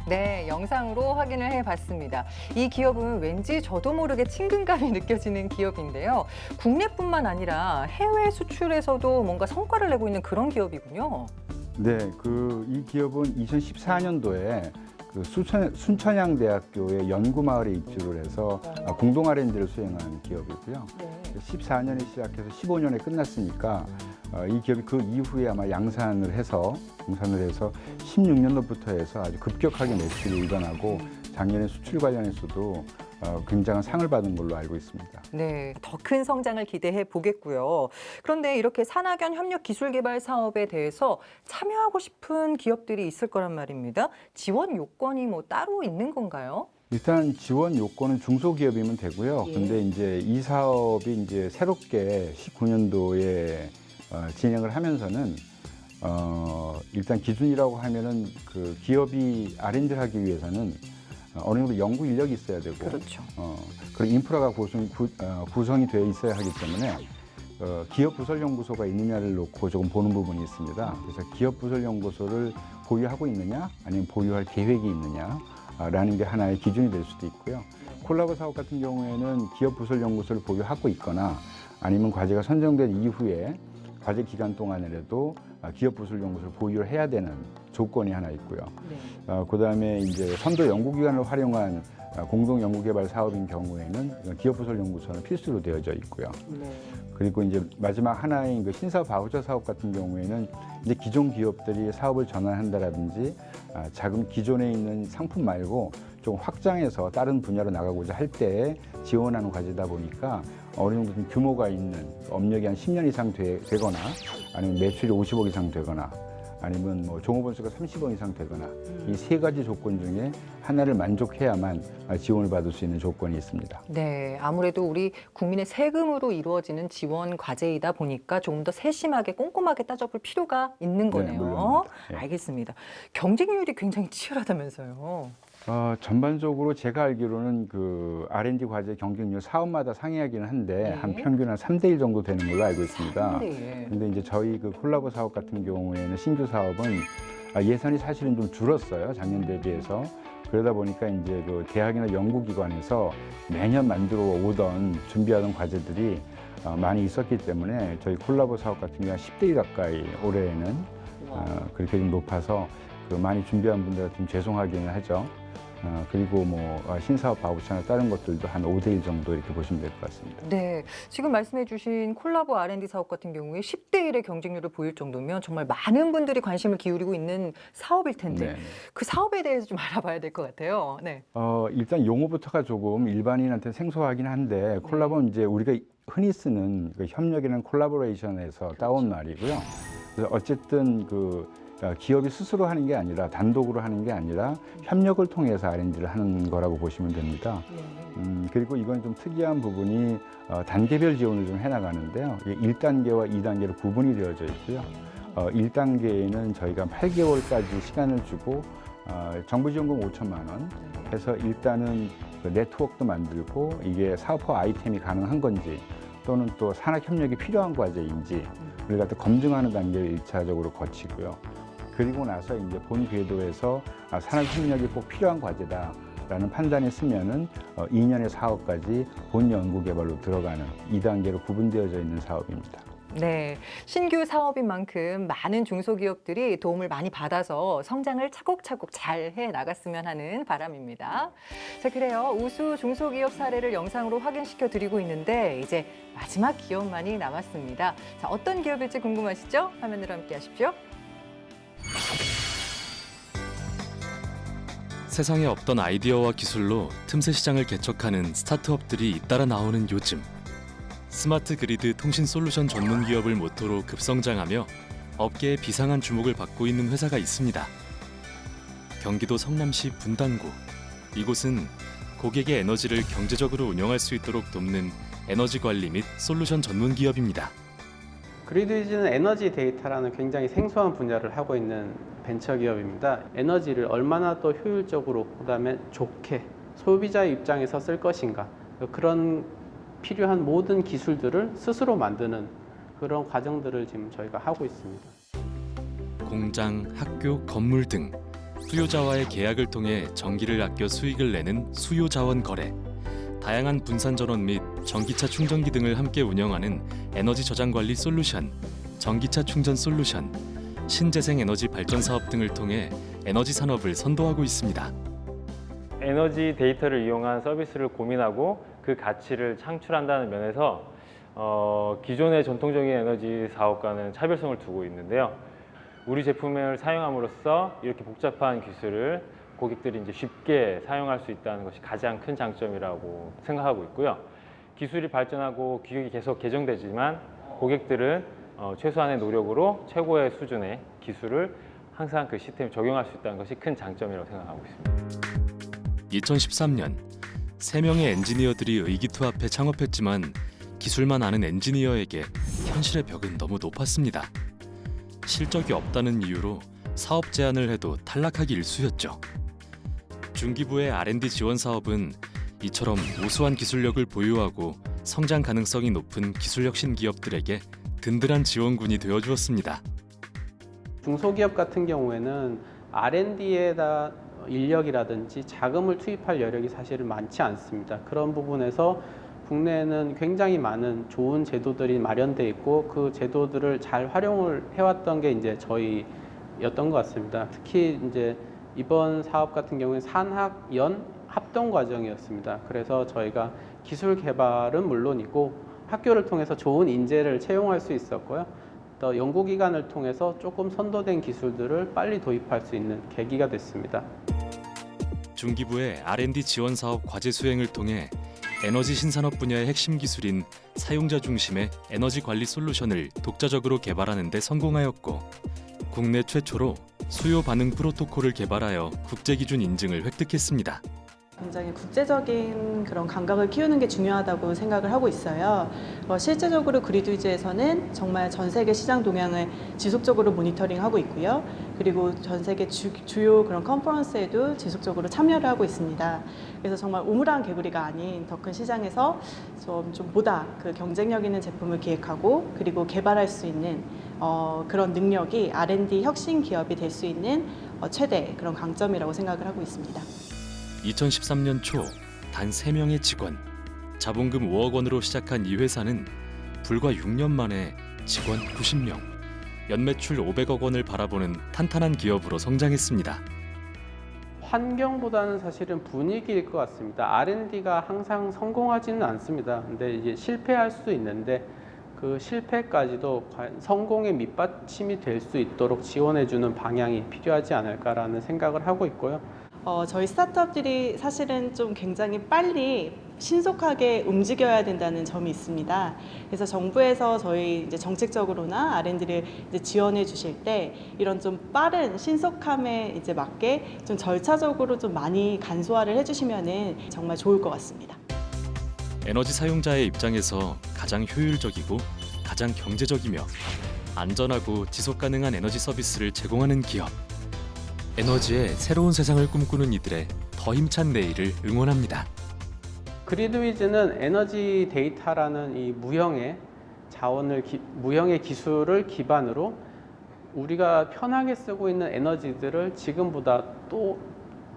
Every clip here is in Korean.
네, 영상으로 확인을 해봤습니다. 이 기업은 왠지 저도 모르게 친근감이 느껴지는 기업인데요. 국내뿐만 아니라 해외 수출에서도 뭔가 성과를 내고 있는 그런 기업이군요. 네, 이 기업은 2014년도에 순천향대학교의 연구마을에 입주를 해서 공동 R&D를 수행한 기업이고요. 네. 14년에 시작해서 15년에 끝났으니까 이 기업이 그 이후에 아마 양산을 해서 16년도부터 해서 아주 급격하게 매출이 일어나고 작년에 수출 관련해서도 굉장한 상을 받은 걸로 알고 있습니다. 네, 더 큰 성장을 기대해 보겠고요. 그런데 이렇게 산학연 협력 기술 개발 사업에 대해서 참여하고 싶은 기업들이 있을 거란 말입니다. 지원 요건이 뭐 따로 있는 건가요? 일단 지원 요건은 중소기업이면 되고요. 예. 근데 이제 이 사업이 이제 새롭게 19년도에 진행을 하면서는 일단 기준이라고 하면은 그 기업이 R&D를 하기 위해서는 어느 정도 연구 인력이 있어야 되고, 그렇죠. 그리고 인프라가 구성이 되어 있어야 하기 때문에 기업 부설 연구소가 있느냐를 놓고 조금 보는 부분이 있습니다. 그래서 기업 부설 연구소를 보유하고 있느냐, 아니면 보유할 계획이 있느냐라는 게 하나의 기준이 될 수도 있고요. 콜라보 사업 같은 경우에는 기업 부설 연구소를 보유하고 있거나 아니면 과제가 선정된 이후에 과제 기간 동안이라도 기업 부설 연구소를 보유를 해야 되는 조건이 하나 있고요. 네. 그다음에 이제 선도 연구기관을 활용한 공동 연구개발 사업인 경우에는 기업 부설 연구소는 필수로 되어져 있고요. 네. 그리고 이제 마지막 하나인 그 신사업 바우처 사업 같은 경우에는 이제 기존 기업들이 사업을 전환한다라든지 자금 기존에 있는 상품 말고 좀 확장해서 다른 분야로 나가고자 할 때 지원하는 과제다 보니까 어느 정도 좀 규모가 있는 업력이 한 10년 이상 되거나 아니면 매출이 50억 이상 되거나 아니면 뭐 종업원 수가 30억 이상 되거나 이 세 가지 조건 중에 하나를 만족해야만 지원을 받을 수 있는 조건이 있습니다. 네, 아무래도 우리 국민의 세금으로 이루어지는 지원 과제이다 보니까 조금 더 세심하게 꼼꼼하게 따져볼 필요가 있는 거네요. 물론입니다. 예. 알겠습니다. 경쟁률이 굉장히 치열하다면서요. 전반적으로 제가 알기로는 그 R&D 과제 경쟁률 사업마다 상이하기는 한데 네. 한 평균 한 3대 1 정도 되는 걸로 알고 있습니다. 3대 1. 근데 이제 저희 그 콜라보 사업 같은 경우에는 신규 사업은 예산이 사실은 좀 줄었어요. 작년 대비해서. 그러다 보니까 이제 그 대학이나 연구기관에서 매년 만들어 오던 준비하던 과제들이 많이 있었기 때문에 저희 콜라보 사업 같은 경우는 10대 1 가까이 올해에는 그렇게 좀 높아서 그 많이 준비한 분들한테 좀 죄송하기는 하죠. 그리고 뭐 신사업 바우처나 다른 것들도 한 5대 1 정도 이렇게 보시면 될 것 같습니다. 네, 지금 말씀해 주신 콜라보 R&D 사업 같은 경우에 10대 1의 경쟁률을 보일 정도면 정말 많은 분들이 관심을 기울이고 있는 사업일 텐데 네. 그 사업에 대해서 좀 알아봐야 될 것 같아요. 네. 일단 용어부터가 조금 일반인한테 생소하긴 한데 콜라보는 이제 우리가 흔히 쓰는 그 협력이라는 콜라보레이션에서 따온 말이고요. 그래서 어쨌든 기업이 스스로 하는 게 아니라 단독으로 하는 게 아니라 협력을 통해서 R&D를 하는 거라고 보시면 됩니다. 그리고 이건 좀 특이한 부분이 단계별 지원을 좀 해나가는데요. 1단계와 2단계로 구분이 되어져 있고요. 1단계에는 저희가 8개월까지 시간을 주고 정부 지원금 5천만 원 해서 일단은 그 네트워크도 만들고 이게 사업화 아이템이 가능한 건지 또는 또 산학 협력이 필요한 과제인지 우리가 갖다 검증하는 단계를 1차적으로 거치고요. 그리고 나서 이제 본 궤도에서 산학 협력이 꼭 필요한 과제다라는 판단이 쓰면은 2년의 사업까지 본 연구 개발로 들어가는 2단계로 구분되어져 있는 사업입니다. 네, 신규 사업인 만큼 많은 중소기업들이 도움을 많이 받아서 성장을 차곡차곡 잘 해 나갔으면 하는 바람입니다. 자, 그래요. 우수 중소기업 사례를 영상으로 확인시켜 드리고 있는데 이제 마지막 기업만이 남았습니다. 자, 어떤 기업일지 궁금하시죠? 화면으로 함께 하십시오. 세상에 없던 아이디어와 기술로 틈새 시장을 개척하는 스타트업들이 잇따라 나오는 요즘. 스마트 그리드 통신 솔루션 전문 기업을 모토로 급성장하며 업계의 비상한 주목을 받고 있는 회사가 있습니다. 경기도 성남시 분당구. 이곳은 고객의 에너지를 경제적으로 운영할 수 있도록 돕는 에너지 관리 및 솔루션 전문 기업입니다. 그리드이즈는 에너지 데이터라는 굉장히 생소한 분야를 하고 있는 벤처 기업입니다. 에너지를 얼마나 더 효율적으로, 그다음에 좋게 소비자의 입장에서 쓸 것인가, 그런 필요한 모든 기술들을 스스로 만드는 그런 과정들을 지금 저희가 하고 있습니다. 공장, 학교, 건물 등 수요자와의 계약을 통해 전기를 아껴 수익을 내는 수요자원 거래, 다양한 분산 전원 및 전기차 충전기 등을 함께 운영하는 에너지 저장 관리 솔루션, 전기차 충전 솔루션, 신재생 에너지 발전 사업 등을 통해 에너지 산업을 선도하고 있습니다. 에너지 데이터를 이용한 서비스를 고민하고 그 가치를 창출한다는 면에서 기존의 전통적인 에너지 사업과는 차별성을 두고 있는데요. 우리 제품을 사용함으로써 이렇게 복잡한 기술을 고객들이 이제 쉽게 사용할 수 있다는 것이 가장 큰 장점이라고 생각하고 있고요. 기술이 발전하고 규격이 계속 개정되지만 고객들은 최소한의 노력으로 최고의 수준의 기술을 항상 그 시스템에 적용할 수 있다는 것이 큰 장점이라고 생각하고 있습니다. 2013년 3명의 엔지니어들이 의기투합해 창업했지만 기술만 아는 엔지니어에게 현실의 벽은 너무 높았습니다. 실적이 없다는 이유로 사업 제안을 해도 탈락하기 일쑤였죠. 중기부의 R&D 지원 사업은 이처럼 우수한 기술력을 보유하고 성장 가능성이 높은 기술혁신 기업들에게 든든한 지원군이 되어주었습니다. 중소기업 같은 경우에는 R&D에다 인력이라든지 자금을 투입할 여력이 사실은 많지 않습니다. 그런 부분에서 국내에는 굉장히 많은 좋은 제도들이 마련돼 있고 그 제도들을 잘 활용을 해왔던 게 이제 저희였던 것 같습니다. 특히 이제 이번 사업 같은 경우에 산학연 합동 과정이었습니다. 그래서 저희가 기술 개발은 물론이고 학교를 통해서 좋은 인재를 채용할 수 있었고요. 또 연구기관을 통해서 조금 선도된 기술들을 빨리 도입할 수 있는 계기가 됐습니다. 중기부의 R&D 지원 사업 과제 수행을 통해 에너지 신산업 분야의 핵심 기술인 사용자 중심의 에너지 관리 솔루션을 독자적으로 개발하는 데 성공하였고 국내 최초로 수요 반응 프로토콜을 개발하여 국제 기준 인증을 획득했습니다. 굉장히 국제적인 그런 감각을 키우는 게 중요하다고 생각을 하고 있어요. 실제적으로 그리드위즈에서는 정말 전 세계 시장 동향을 지속적으로 모니터링하고 있고요. 그리고 전 세계 주요 그런 컨퍼런스에도 지속적으로 참여를 하고 있습니다. 그래서 정말 우물안 개구리가 아닌 더 큰 시장에서 좀 보다 그 경쟁력 있는 제품을 기획하고 그리고 개발할 수 있는 그런 능력이 R&D 혁신 기업이 될 수 있는 최대 그런 강점이라고 생각을 하고 있습니다. 2013년 초 단 3명의 직원, 자본금 5억 원으로 시작한 이 회사는 불과 6년 만에 직원 90명, 연매출 500억 원을 바라보는 탄탄한 기업으로 성장했습니다. 환경보다는 사실은 분위기일 것 같습니다. R&D가 항상 성공하지는 않습니다. 근데 이제 실패할 수 있는데 그 실패까지도 과연 성공의 밑받침이 될 수 있도록 지원해주는 방향이 필요하지 않을까라는 생각을 하고 있고요. 저희 스타트업들이 사실은 좀 굉장히 빨리 신속하게 움직여야 된다는 점이 있습니다. 그래서 정부에서 저희 이제 정책적으로나 R&D를 이제 지원해 주실 때 이런 좀 빠른 신속함에 이제 맞게 좀 절차적으로 좀 많이 간소화를 해주시면은 정말 좋을 것 같습니다. 에너지 사용자의 입장에서 가장 효율적이고 가장 경제적이며 안전하고 지속 가능한 에너지 서비스를 제공하는 기업. 에너지의 새로운 세상을 꿈꾸는 이들의 더 힘찬 내일을 응원합니다. 그리드위즈는 에너지 데이터라는 이 무형의 기술을 기반으로 우리가 편하게 쓰고 있는 에너지들을 지금보다 또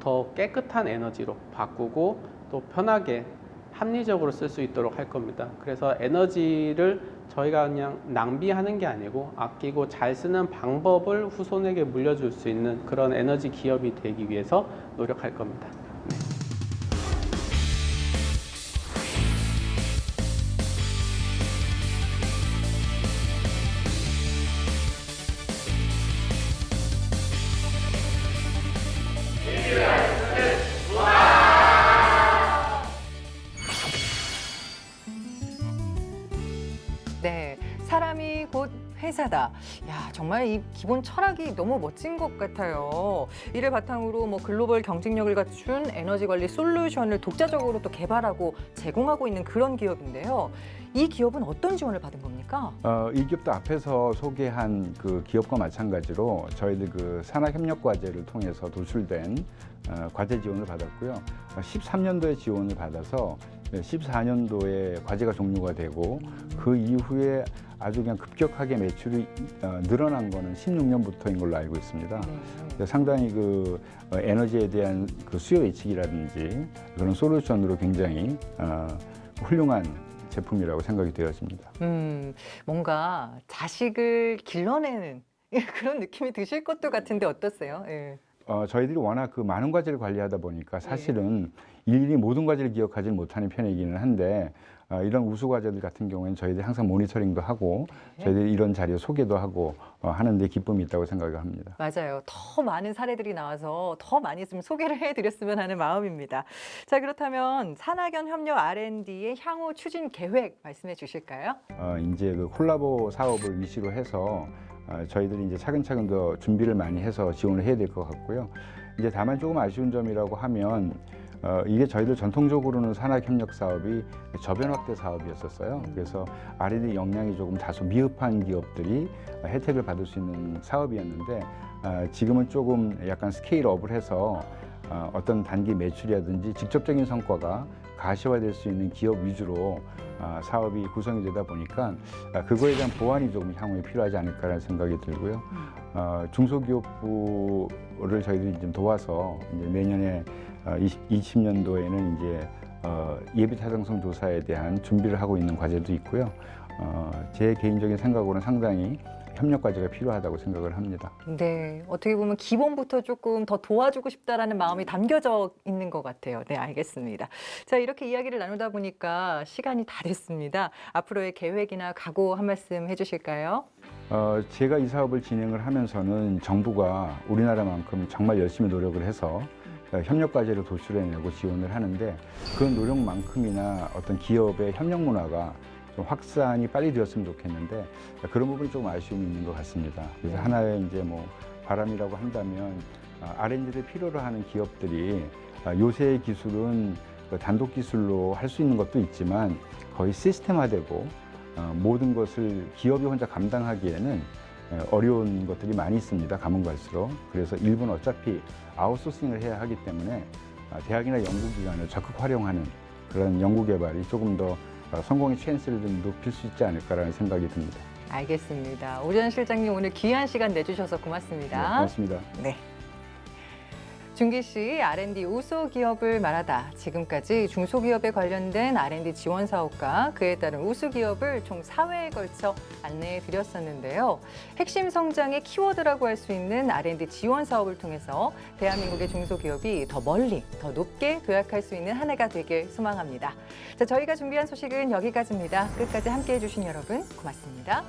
더 깨끗한 에너지로 바꾸고 또 편하게 합리적으로 쓸 수 있도록 할 겁니다. 그래서 에너지를 저희가 그냥 낭비하는 게 아니고 아끼고 잘 쓰는 방법을 후손에게 물려줄 수 있는 그런 에너지 기업이 되기 위해서 노력할 겁니다. 네. 네, 사람이 곧 회사다. 야, 정말 이 기본 철학이 너무 멋진 것 같아요. 이를 바탕으로 뭐 글로벌 경쟁력을 갖춘 에너지 관리 솔루션을 독자적으로 또 개발하고 제공하고 있는 그런 기업인데요. 이 기업은 어떤 지원을 받은 겁니까? 이 기업도 앞에서 소개한 그 기업과 마찬가지로 저희들 그 산학협력과제를 통해서 도출된 과제 지원을 받았고요. 13년도에 지원을 받아서 14년도에 과제가 종료가 되고 그 이후에 아주 그냥 급격하게 매출이 늘어난 거는 16년부터인 걸로 알고 있습니다. 그래서 상당히 그 에너지에 대한 그 수요 예측이라든지 그런 솔루션으로 굉장히 훌륭한 제품이라고 생각이 되어집니다. 뭔가 자식을 길러내는 그런 느낌이 드실 것도 같은데 어떠세요? 예. 저희들이 워낙 그 많은 과제를 관리하다 보니까 사실은 일일이 모든 과제를 기억하지는 못하는 편이기는 한데 이런 우수 과제들 같은 경우에는 저희들이 항상 모니터링도 하고 저희들이 이런 자료 소개도 하고 하는 데 기쁨이 있다고 생각을 합니다. 맞아요. 더 많은 사례들이 나와서 더 많이 좀 소개를 해드렸으면 하는 마음입니다. 자, 그렇다면 산학연 협력 R&D의 향후 추진 계획 말씀해 주실까요? 이제 그 콜라보 사업을 위시로 해서 저희들이 이제 차근차근 더 준비를 많이 해서 지원을 해야 될 것 같고요. 이제 다만 조금 아쉬운 점이라고 하면 이게 저희들 전통적으로는 산학협력 사업이 저변 확대 사업이었었어요. 그래서 R&D 역량이 조금 다소 미흡한 기업들이 혜택을 받을 수 있는 사업이었는데 지금은 조금 약간 스케일업을 해서 어떤 단기 매출이라든지 직접적인 성과가 가시화될 수 있는 기업 위주로 사업이 구성이 되다 보니까 그거에 대한 보완이 조금 향후에 필요하지 않을까라는 생각이 들고요. 중소기업부를 저희들이 좀 도와서 이제 내년에 20년도에는 이제 예비 타당성 조사에 대한 준비를 하고 있는 과제도 있고요. 제 개인적인 생각으로는 상당히 협력 과제가 필요하다고 생각을 합니다. 네, 어떻게 보면 기본부터 조금 더 도와주고 싶다라는 마음이 담겨져 있는 것 같아요. 네, 알겠습니다. 자, 이렇게 이야기를 나누다 보니까 시간이 다 됐습니다. 앞으로의 계획이나 각오 한 말씀 해주실까요? 제가 이 사업을 진행을 하면서는 정부가 우리나라만큼 정말 열심히 노력을 해서 협력 과제를 도출해내고 지원을 하는데 그 노력만큼이나 어떤 기업의 협력 문화가 좀 확산이 빨리 되었으면 좋겠는데 그런 부분이 조금 아쉬움이 있는 것 같습니다. 그래서 하나의 이제 뭐 바람이라고 한다면 R&D를 필요로 하는 기업들이 요새의 기술은 단독 기술로 할 수 있는 것도 있지만 거의 시스템화되고 모든 것을 기업이 혼자 감당하기에는 어려운 것들이 많이 있습니다. 가면 갈수록. 그래서 일부는 어차피 아웃소싱을 해야 하기 때문에 대학이나 연구기관을 적극 활용하는 그런 연구개발이 조금 더 성공의 찬스를 좀 높일 수 있지 않을까라는 생각이 듭니다. 알겠습니다. 오전 실장님 오늘 귀한 시간 내주셔서 네, 고맙습니다. 고맙습니다. 네. 준기 씨, R&D 우수 기업을 말하다. 지금까지 중소기업에 관련된 R&D 지원 사업과 그에 따른 우수 기업을 총 4회에 걸쳐 안내해 드렸었는데요. 핵심 성장의 키워드라고 할 수 있는 R&D 지원 사업을 통해서 대한민국의 중소기업이 더 멀리, 더 높게 도약할 수 있는 한 해가 되길 소망합니다. 자, 저희가 준비한 소식은 여기까지입니다. 끝까지 함께해 주신 여러분 고맙습니다.